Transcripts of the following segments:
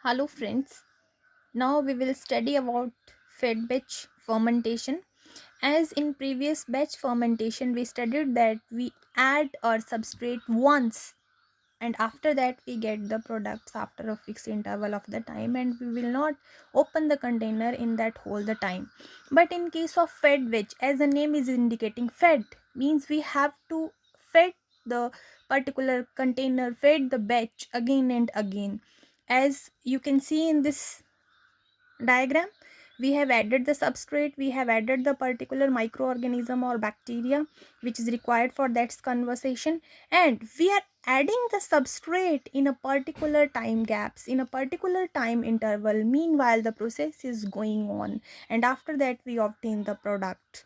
Hello friends, now we will study about fed batch fermentation. As in previous batch fermentation we studied that we add our substrate once and after that we get the products after a fixed interval of the time, and we will not open the container in that whole the time. But in case of fed batch, as the name is indicating, fed means we have to fed the particular container, fed the batch again and again. As you can see in this diagram, we have added the substrate, we have added the particular microorganism or bacteria which is required for that conversation, and we are adding the substrate in a particular time gaps, in a particular time interval. Meanwhile the process is going on, and after that we obtain the product.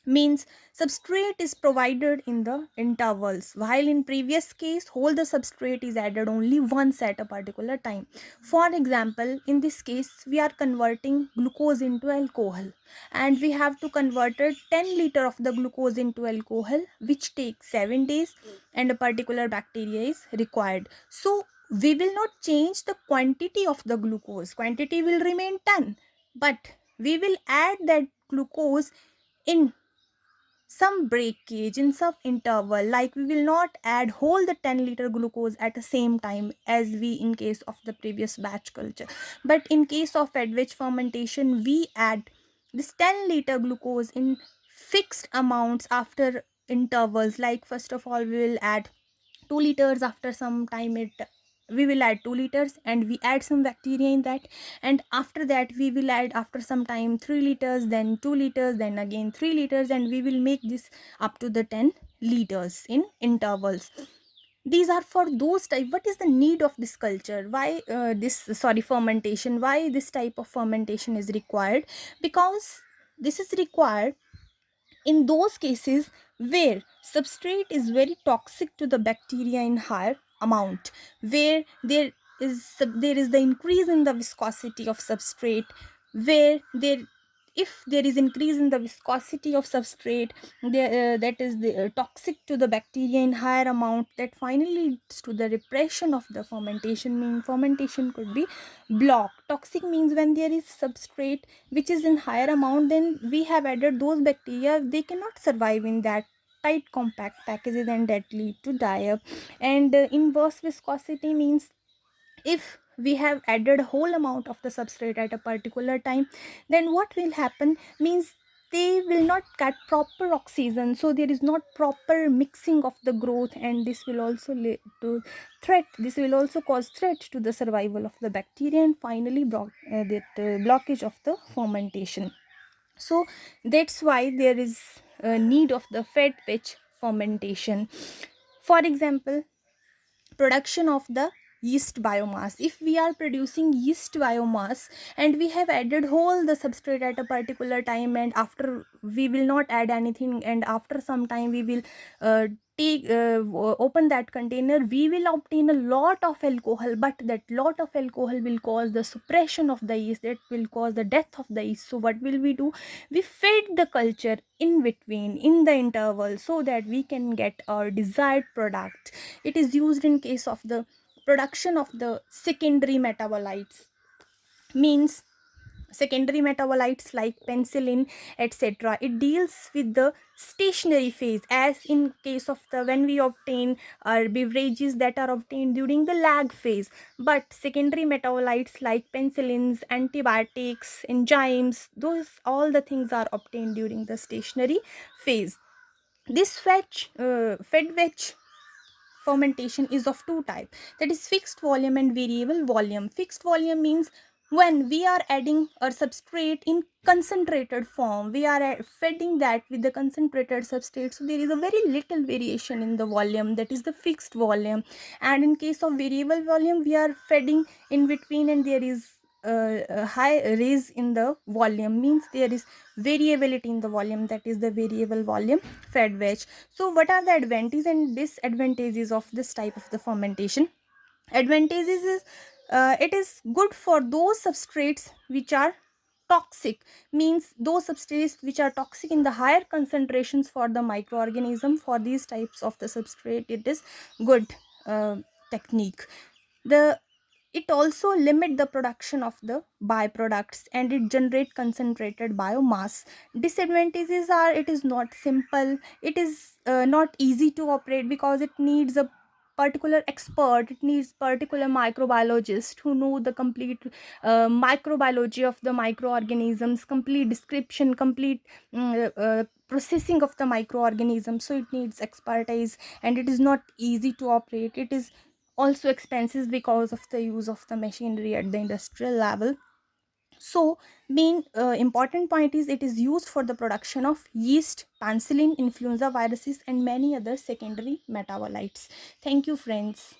Means substrate is provided in the intervals, while in previous case whole the substrate is added only once at a particular time. For example, in this case we are converting glucose into alcohol, and we have to convert 10 liter of the glucose into alcohol, which takes 7 days, and a particular bacteria is required. So we will not change the quantity of the glucose, quantity will remain 10, but we will add that glucose in some breakage, in some interval. Like we will not add whole the 10-liter glucose at the same time as we in case of the previous batch culture, but in case of advent fermentation we add this 10-liter glucose in fixed amounts after intervals. Like first of all we will add 2 liters, after some time it we will add 2 liters and we add some bacteria in that, and after that we will add after some time 3 liters, then 2 liters, then again 3 liters, and we will make this up to the 10 liters in intervals. These are for those type. What is the need of this culture? Why this sorry fermentation, why this type of fermentation is required? Because this is required in those cases where substrate is very toxic to the bacteria in higher amount, where there is the increase in the viscosity of substrate, where there if there is increase in the viscosity of substrate, that is the toxic to the bacteria in higher amount, that finally leads to the repression of the fermentation. Mean fermentation could be blocked. Toxic means when there is substrate which is in higher amount, then we have added those bacteria, they cannot survive in that tight compact packages, and that lead to die up. And inverse viscosity means if we have added a whole amount of the substrate at a particular time, then what will happen means they will not get proper oxygen, so there is not proper mixing of the growth, and this will also lead to threat, this will also cause threat to the survival of the bacteria, and finally blockage of the fermentation. So that's why there is a need of the fed batch fermentation. For example, production of the yeast biomass. If we are producing yeast biomass and we have added whole the substrate at a particular time, and after we will not add anything, and after some time we will take open that container, we will obtain a lot of alcohol, but that lot of alcohol will cause the suppression of the yeast, that will cause the death of the yeast. So what will we do? We feed the culture in between, in the interval, so that we can get our desired product. It is used in case of the production of the secondary metabolites. Means secondary metabolites like penicillin, etc. It deals with the stationary phase, as in case of the when we obtain our beverages that are obtained during the lag phase. But secondary metabolites like penicillins, antibiotics, enzymes, those all the things are obtained during the stationary phase. This fed batch fermentation is of two types, that is fixed volume and variable volume. Fixed volume means when we are adding a substrate in concentrated form, we are feeding that with the concentrated substrate, so there is a very little variation in the volume, that is the fixed volume. And in case of variable volume, we are feeding in between, and there is a high raise in the volume, means there is variability in the volume, that is the variable volume fed batch. So what are the advantages and disadvantages of this type of the fermentation? Advantages is it is good for those substrates which are toxic. Means those substrates which are toxic in the higher concentrations for the microorganism, for these types of the substrate it is good technique. The it also limit the production of the byproducts and it generate concentrated biomass. Disadvantages are it is not simple, it is not easy to operate because it needs a particular expert, it needs particular microbiologist who know the complete microbiology of the microorganisms, complete description, complete processing of the microorganisms. So it needs expertise and it is not easy to operate. It is also expenses because of the use of the machinery at the industrial level. So main important point is it is used for the production of yeast, penicillin, influenza viruses and many other secondary metabolites. Thank you friends.